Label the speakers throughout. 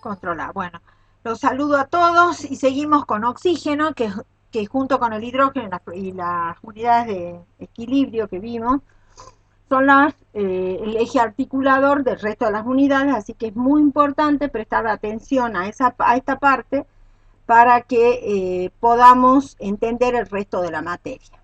Speaker 1: controlar. Bueno, los saludo a todos y seguimos con oxígeno, que junto con el hidrógeno y las unidades de equilibrio que vimos, son el eje articulador del resto de las unidades, así que es muy importante prestar atención a esta parte para que podamos entender el resto de la materia.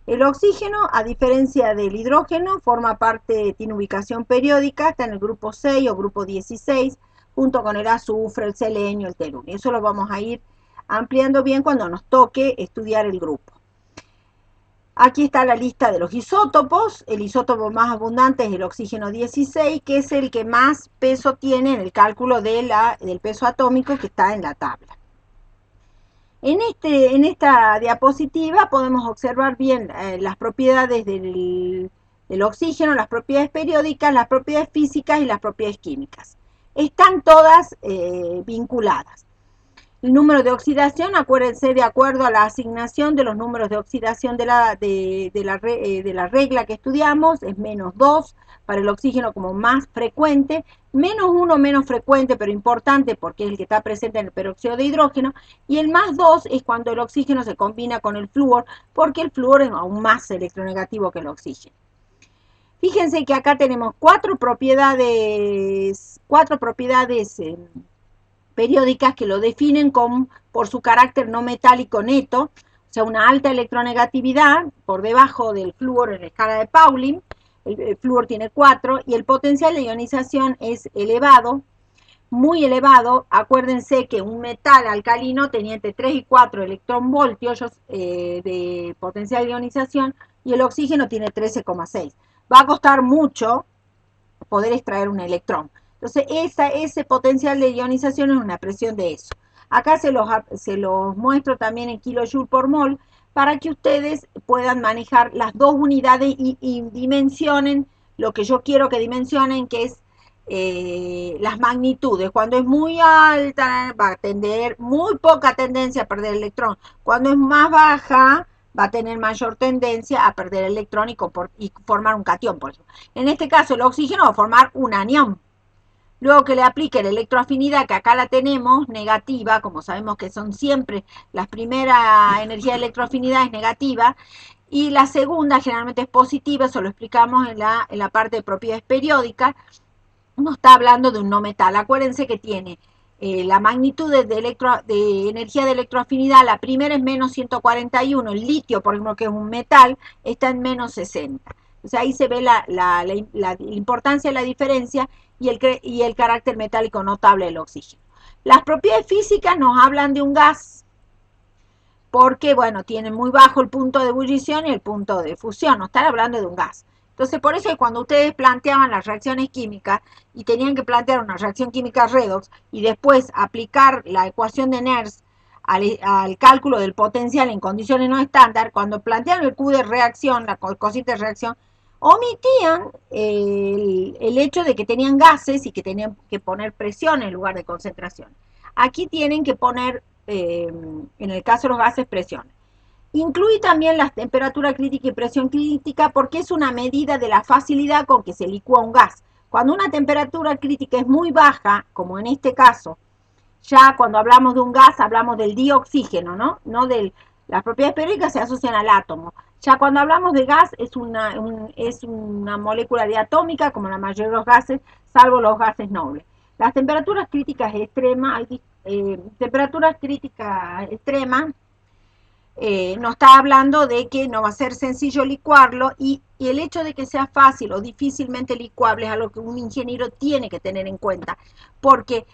Speaker 1: El oxígeno, a diferencia del hidrógeno, forma parte, tiene ubicación periódica, está en el grupo 6 o grupo 16, junto con el azufre, el selenio, el teluro. Eso lo vamos a ir ampliando bien cuando nos toque estudiar el grupo. Aquí está la lista de los isótopos. El isótopo más abundante es el oxígeno 16, que es el que más peso tiene en el cálculo del peso atómico que está en la tabla. En esta diapositiva podemos observar bien las propiedades del oxígeno, las propiedades periódicas, las propiedades físicas y las propiedades químicas. Están todas vinculadas. El número de oxidación, acuérdense, de acuerdo a la asignación de los números de oxidación de la regla que estudiamos, es -2 para el oxígeno como más frecuente, -1 menos frecuente pero importante porque es el que está presente en el peróxido de hidrógeno, y el +2 es cuando el oxígeno se combina con el flúor, porque el flúor es aún más electronegativo que el oxígeno. Fíjense que acá tenemos cuatro propiedades periódicas que lo definen por su carácter no metálico neto, o sea, una alta electronegatividad por debajo del flúor en la escala de Pauling. El flúor tiene 4 y el potencial de ionización es elevado, muy elevado. Acuérdense que un metal alcalino tenía entre 3 y 4 electronvoltios de potencial de ionización y el oxígeno tiene 13,6. Va a costar mucho poder extraer un electrón. Entonces, ese potencial de ionización es una presión de eso. Acá se los muestro también en kilojoule por mol para que ustedes puedan manejar las dos unidades y dimensionen lo que yo quiero que dimensionen, que es las magnitudes. Cuando es muy alta, va a tener muy poca tendencia a perder el electrón. Cuando es más baja, va a tener mayor tendencia a perder el electrón y formar un cation, por eso. En este caso, el oxígeno va a formar un anión. Luego que le aplique la electroafinidad, que acá la tenemos, negativa, como sabemos que son siempre, la primera energía de electroafinidad es negativa, y la segunda generalmente es positiva, eso lo explicamos en la parte de propiedades periódicas. Uno está hablando de un no metal. Acuérdense que tiene la magnitud de energía de electroafinidad, la primera es -141, el litio, por ejemplo, que es un metal, está en -60. O sea, ahí se ve la importancia de la diferencia y el carácter metálico notable del oxígeno. Las propiedades físicas nos hablan de un gas porque, bueno, tiene muy bajo el punto de ebullición y el punto de fusión, no están hablando de un gas. Entonces, por eso es cuando ustedes planteaban las reacciones químicas y tenían que plantear una reacción química redox y después aplicar la ecuación de Nernst al cálculo del potencial en condiciones no estándar, cuando planteaban el Q de reacción, la cosita de reacción, omitían el hecho de que tenían gases y que tenían que poner presión en lugar de concentración. Aquí tienen que poner, en el caso de los gases, presión. Incluye también la temperatura crítica y presión crítica porque es una medida de la facilidad con que se licúa un gas. Cuando una temperatura crítica es muy baja, como en este caso, ya cuando hablamos de un gas hablamos del dioxígeno, ¿no? No del, las propiedades periódicas se asocian al átomo. Ya cuando hablamos de gas es una molécula diatómica como la mayoría de los gases, salvo los gases nobles. Las temperaturas críticas extremas, temperaturas críticas extremas, nos está hablando de que no va a ser sencillo licuarlo y el hecho de que sea fácil o difícilmente licuable es algo que un ingeniero tiene que tener en cuenta, porque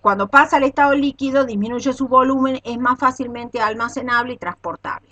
Speaker 1: cuando pasa al estado líquido disminuye su volumen, es más fácilmente almacenable y transportable.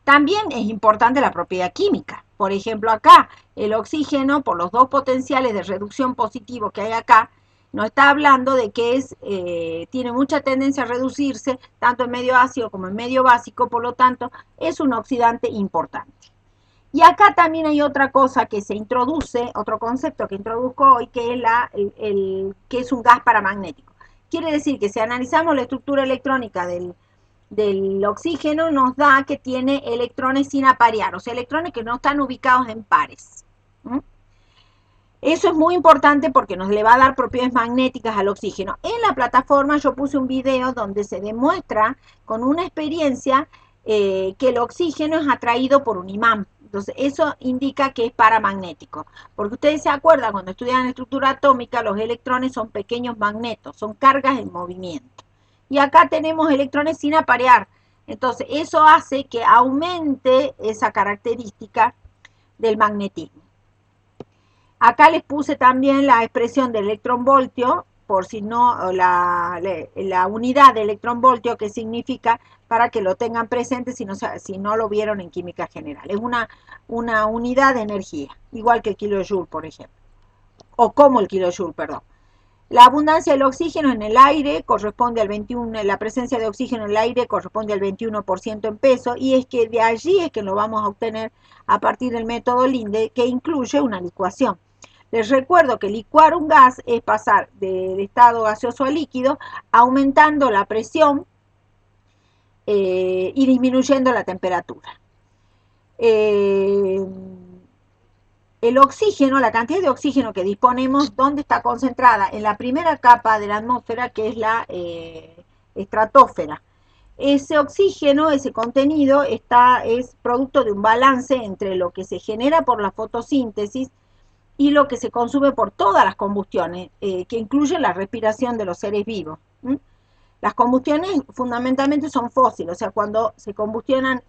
Speaker 1: También es importante la propiedad química. Por ejemplo, acá el oxígeno, por los dos potenciales de reducción positivo que hay acá, nos está hablando de que tiene mucha tendencia a reducirse, tanto en medio ácido como en medio básico, por lo tanto, es un oxidante importante. Y acá también hay otra cosa que se introduce, otro concepto que introduzco hoy, que es, que es un gas paramagnético. Quiere decir que si analizamos la estructura electrónica del oxígeno, nos da que tiene electrones sin aparear, o sea, electrones que no están ubicados en pares. Eso es muy importante porque nos le va a dar propiedades magnéticas al oxígeno. En la plataforma yo puse un video donde se demuestra con una experiencia que el oxígeno es atraído por un imán. Entonces, eso indica que es paramagnético. Porque ustedes se acuerdan, cuando estudian estructura atómica, los electrones son pequeños magnetos, son cargas en movimiento. Y acá tenemos electrones sin aparear. Entonces, eso hace que aumente esa característica del magnetismo. Acá les puse también la expresión de electronvoltio, por si no, la unidad de electronvoltio, que significa, para que lo tengan presente si no lo vieron en química general. Es una unidad de energía, igual que el kilojoule, por ejemplo, o como el kilojoule, perdón. La abundancia del oxígeno en el aire corresponde al 21%, la presencia de oxígeno en el aire corresponde al 21% en peso, y es que de allí es que lo vamos a obtener a partir del método Linde, que incluye una licuación. Les recuerdo que licuar un gas es pasar del estado gaseoso a líquido, aumentando la presión y disminuyendo la temperatura. El oxígeno, la cantidad de oxígeno que disponemos, ¿dónde está concentrada? En la primera capa de la atmósfera, que es la estratosfera. Ese oxígeno, ese contenido, es producto de un balance entre lo que se genera por la fotosíntesis y lo que se consume por todas las combustiones, que incluyen la respiración de los seres vivos. Las combustiones fundamentalmente son fósiles, o sea, cuando se combustionan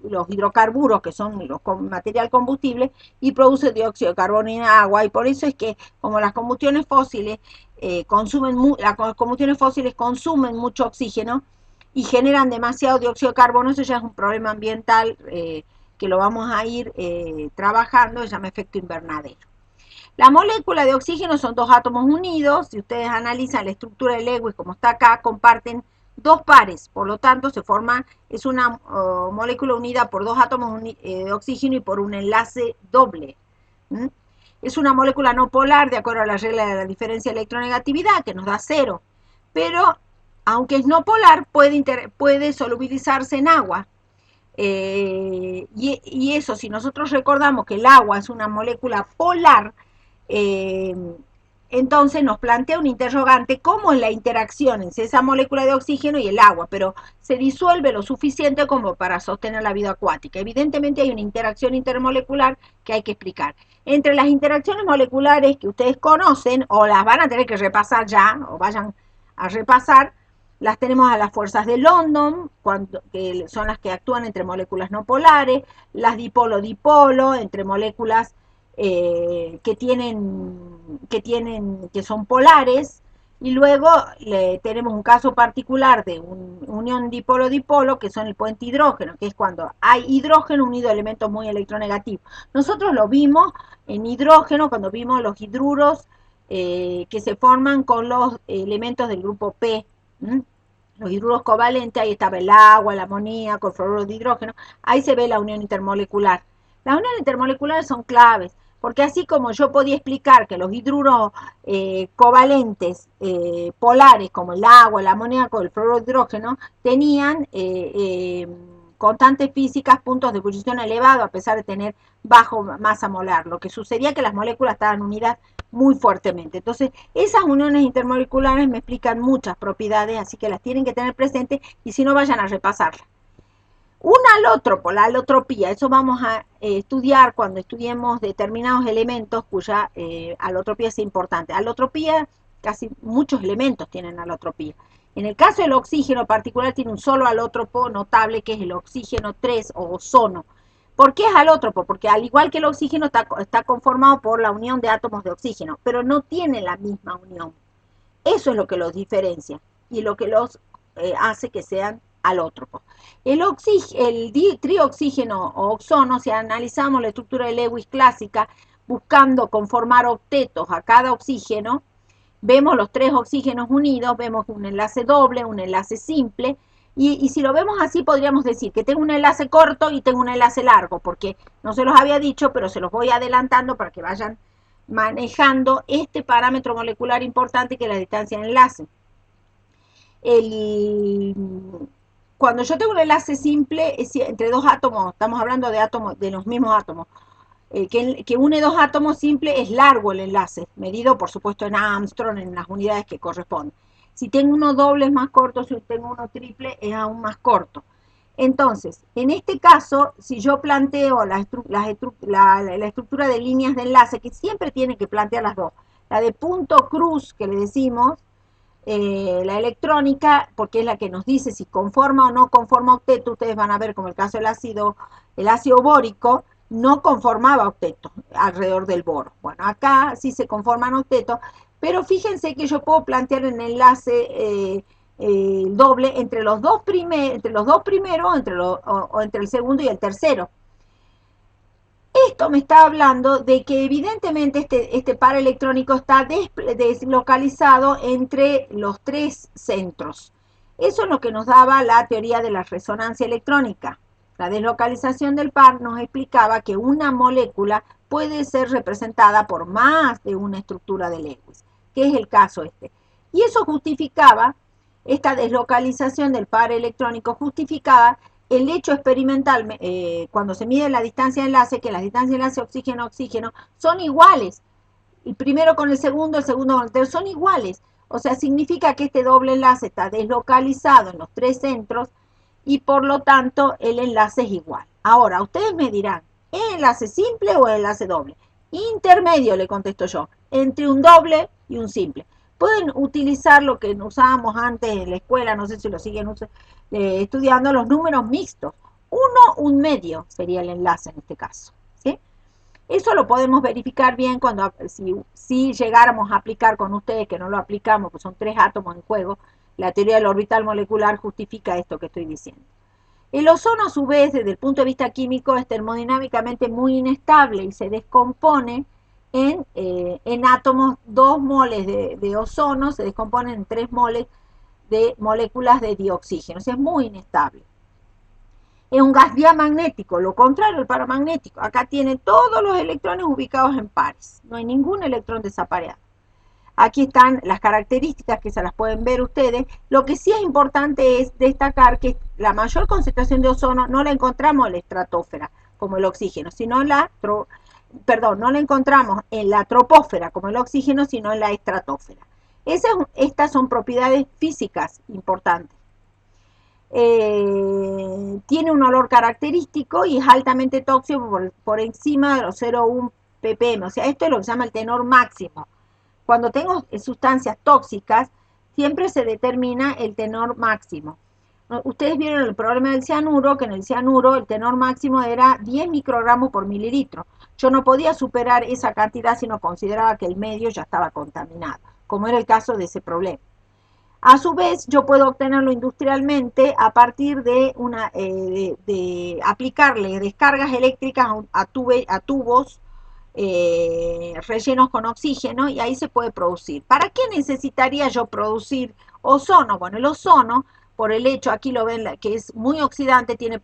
Speaker 1: los hidrocarburos, que son los material combustible, y produce dióxido de carbono y agua, y por eso es que como las combustiones fósiles consumen mucho oxígeno y generan demasiado dióxido de carbono, eso ya es un problema ambiental que lo vamos a ir trabajando, se llama efecto invernadero. La molécula de oxígeno son dos átomos unidos. Si ustedes analizan la estructura de Lewis como está acá, comparten dos pares, por lo tanto es una molécula unida por dos átomos de oxígeno y por un enlace doble. Es una molécula no polar de acuerdo a la regla de la diferencia de electronegatividad, que nos da cero, pero aunque es no polar, puede solubilizarse en agua. Y eso, si nosotros recordamos que el agua es una molécula polar, eh, entonces nos plantea un interrogante: ¿cómo es la interacción entre esa molécula de oxígeno y el agua? Pero se disuelve lo suficiente como para sostener la vida acuática. Evidentemente hay una interacción intermolecular que hay que explicar. Entre las interacciones moleculares que ustedes conocen, o las van a tener que repasar ya, o vayan a repasar, las tenemos a las fuerzas de London, que son las que actúan entre moléculas no polares, las dipolo-dipolo, entre moléculas que son polares, y luego tenemos un caso particular de unión dipolo-dipolo, que son el puente hidrógeno, que es cuando hay hidrógeno unido a elementos muy electronegativos. Nosotros lo vimos en hidrógeno cuando vimos los hidruros que se forman con los elementos del grupo P. Los hidruros covalentes, ahí estaba el agua, el amoníaco, el fluoruro de hidrógeno, ahí se ve la unión intermolecular. Las uniones intermoleculares son claves, porque así como yo podía explicar que los hidruros covalentes polares, como el agua, el amoníaco, el fluoruro de hidrógeno, tenían constantes físicas, puntos de ebullición elevado, a pesar de tener bajo masa molar. Lo que sucedía es que las moléculas estaban unidas muy fuertemente. Entonces, esas uniones intermoleculares me explican muchas propiedades, así que las tienen que tener presentes, y si no, vayan a repasarlas. Un alótropo, la alotropía, eso vamos a estudiar cuando estudiemos determinados elementos cuya alotropía es importante. Alotropía, casi muchos elementos tienen alotropía. En el caso del oxígeno particular tiene un solo alótropo notable, que es el oxígeno 3 o ozono. ¿Por qué es alótropo? Porque al igual que el oxígeno está conformado por la unión de átomos de oxígeno, pero no tiene la misma unión. Eso es lo que los diferencia y lo que los hace que sean alótropos. El trioxígeno o ozono, si analizamos la estructura de Lewis clásica, buscando conformar octetos a cada oxígeno, vemos los tres oxígenos unidos, vemos un enlace doble, un enlace simple, y si lo vemos así podríamos decir que tengo un enlace corto y tengo un enlace largo, porque no se los había dicho, pero se los voy adelantando para que vayan manejando este parámetro molecular importante, que es la distancia de enlace. Cuando yo tengo un enlace simple entre dos átomos, estamos hablando de átomos, de los mismos átomos, que une dos átomos simples es largo el enlace, medido por supuesto en Armstrong, en las unidades que corresponden. Si tengo uno doble es más corto, si tengo uno triple es aún más corto. Entonces, en este caso, si yo planteo la estructura de líneas de enlace, que siempre tiene que plantear las dos, la de punto cruz, que le decimos, la electrónica, porque es la que nos dice si conforma o no conforma octeto. Ustedes van a ver, como el caso del el ácido bórico, no conformaba octetos alrededor del boro. Bueno, acá sí se conforman octetos, pero fíjense que yo puedo plantear en enlace doble entre los dos primeros, o entre el segundo y el tercero. Esto me está hablando de que evidentemente este par electrónico está deslocalizado entre los tres centros. Eso es lo que nos daba la teoría de la resonancia electrónica. La deslocalización del par nos explicaba que una molécula puede ser representada por más de una estructura de Lewis, que es el caso este. Y eso justificaba, esta deslocalización del par electrónico justificaba el hecho experimental, cuando se mide la distancia de enlace, que las distancias de enlace oxígeno-oxígeno son iguales. El primero con el segundo con el tercero, son iguales. O sea, significa que este doble enlace está deslocalizado en los tres centros y por lo tanto el enlace es igual. Ahora, ustedes me dirán, ¿es enlace simple o enlace doble? Intermedio, le contesto yo, entre un doble y un simple. Pueden utilizar lo que usábamos antes en la escuela, no sé si lo siguen estudiando, los números mixtos. Un medio sería el enlace en este caso. ¿Sí? Eso lo podemos verificar bien cuando si llegáramos a aplicar con ustedes, que no lo aplicamos, pues son tres átomos en juego, la teoría del orbital molecular justifica esto que estoy diciendo. El ozono, a su vez, desde el punto de vista químico, es termodinámicamente muy inestable y se descompone en átomos. 2 moles de ozono se descomponen en 3 moles de moléculas de dioxígeno. O sea, es muy inestable. Es un gas diamagnético, lo contrario, el paramagnético. Acá tiene todos los electrones ubicados en pares. No hay ningún electrón desapareado. Aquí están las características que se las pueden ver ustedes. Lo que sí es importante es destacar que la mayor concentración de ozono no la encontramos en la estratosfera, como el oxígeno, sino no la encontramos en la troposfera, como el oxígeno, sino en la estratosfera. Estas son propiedades físicas importantes. Tiene un olor característico y es altamente tóxico por encima de los 0,1 ppm. O sea, esto es lo que se llama el tenor máximo. Cuando tengo sustancias tóxicas, siempre se determina el tenor máximo. Ustedes vieron el problema del cianuro, que en el cianuro el tenor máximo era 10 microgramos por mililitro. Yo no podía superar esa cantidad si no consideraba que el medio ya estaba contaminado, como era el caso de ese problema. A su vez, yo puedo obtenerlo industrialmente a partir de aplicarle descargas eléctricas a tubos rellenos con oxígeno, y ahí se puede producir. ¿Para qué necesitaría yo producir ozono? Bueno, el ozono, por el hecho, aquí lo ven, que es muy oxidante, tiene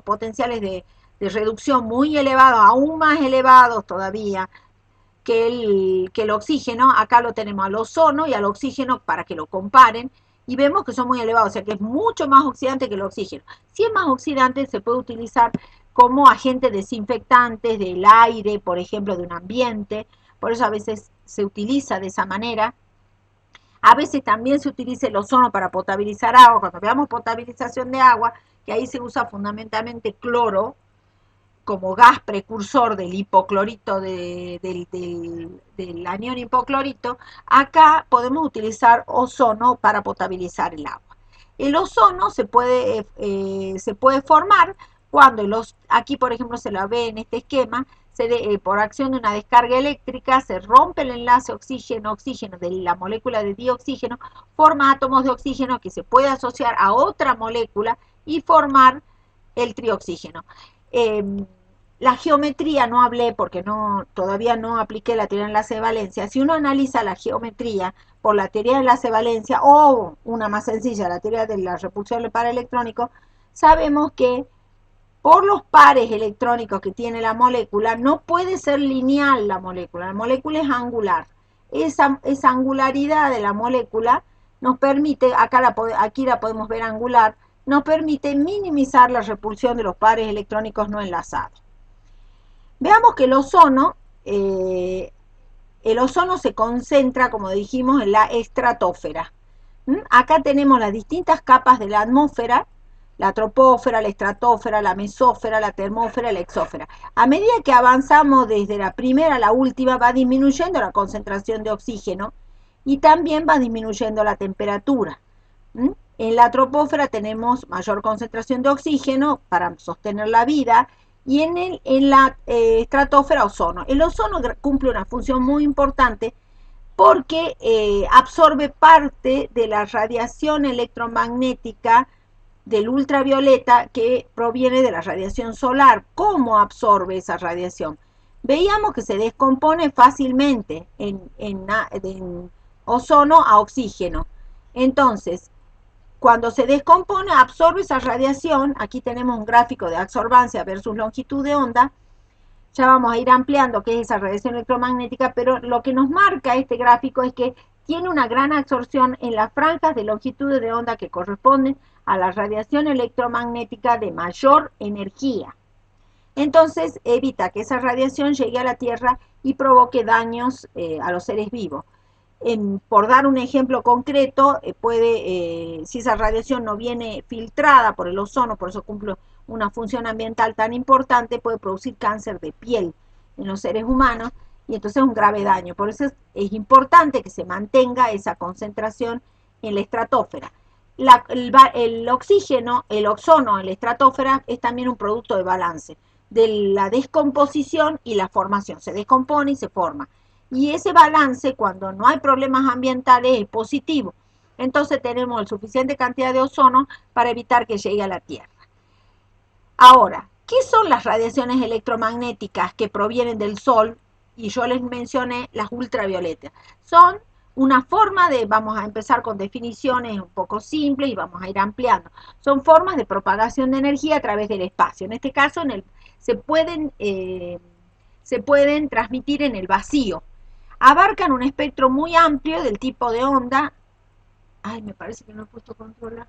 Speaker 1: potenciales de reducción muy elevados, aún más elevados todavía que el oxígeno. Acá lo tenemos al ozono y al oxígeno para que lo comparen, y vemos que son muy elevados, o sea que es mucho más oxidante que el oxígeno. Si es más oxidante, se puede utilizar como agente desinfectante del aire, por ejemplo, de un ambiente. Por eso a veces se utiliza de esa manera. A veces también se utiliza el ozono para potabilizar agua. Cuando veamos potabilización de agua, que ahí se usa fundamentalmente cloro como gas precursor del hipoclorito, del anión hipoclorito, acá podemos utilizar ozono para potabilizar el agua. El ozono se puede formar cuando aquí por ejemplo se la ve en este esquema, por acción de una descarga eléctrica se rompe el enlace oxígeno-oxígeno de la molécula de dioxígeno, forma átomos de oxígeno que se puede asociar a otra molécula y formar el trioxígeno. La geometría no hablé porque todavía no apliqué la teoría de enlace de valencia. Si uno analiza la geometría por la teoría de enlace de valencia, o una más sencilla, la teoría de la repulsión del par electrónico, sabemos que por los pares electrónicos que tiene la molécula, no puede ser lineal la molécula es angular. Esa angularidad de la molécula nos permite, aquí la podemos ver angular, nos permite minimizar la repulsión de los pares electrónicos no enlazados. Veamos que el ozono se concentra, como dijimos, en la estratosfera. Acá tenemos las distintas capas de la atmósfera, la troposfera, la estratosfera, la mesósfera, la termósfera, la exósfera. A medida que avanzamos desde la primera a la última, va disminuyendo la concentración de oxígeno y también va disminuyendo la temperatura. En la troposfera tenemos mayor concentración de oxígeno para sostener la vida y en la estratosfera ozono. El ozono cumple una función muy importante porque absorbe parte de la radiación electromagnética del ultravioleta que proviene de la radiación solar. ¿Cómo absorbe esa radiación? Veíamos que se descompone fácilmente en ozono a oxígeno. Entonces, cuando se descompone, absorbe esa radiación. Aquí tenemos un gráfico de absorbancia versus longitud de onda. Ya vamos a ir ampliando qué es esa radiación electromagnética, pero lo que nos marca este gráfico es que tiene una gran absorción en las franjas de longitud de onda que corresponden a la radiación electromagnética de mayor energía. Entonces evita que esa radiación llegue a la Tierra y provoque daños a los seres vivos. Por dar un ejemplo concreto, si esa radiación no viene filtrada por el ozono, por eso cumple una función ambiental tan importante, puede producir cáncer de piel en los seres humanos y entonces es un grave daño. Por eso es importante que se mantenga esa concentración en la estratosfera. El oxígeno, el ozono en la estratosfera es también un producto de balance, de la descomposición y la formación. Se descompone y se forma. Y ese balance, cuando no hay problemas ambientales, es positivo. Entonces tenemos suficiente cantidad de ozono para evitar que llegue a la Tierra. Ahora, ¿qué son las radiaciones electromagnéticas que provienen del Sol? Y yo les mencioné las ultravioletas. Son una forma de, vamos a empezar con definiciones un poco simples y vamos a ir ampliando. Son formas de propagación de energía a través del espacio. En este caso, se pueden transmitir en el vacío. Abarcan un espectro muy amplio del tipo de onda. Ay, me parece que no he puesto controlar.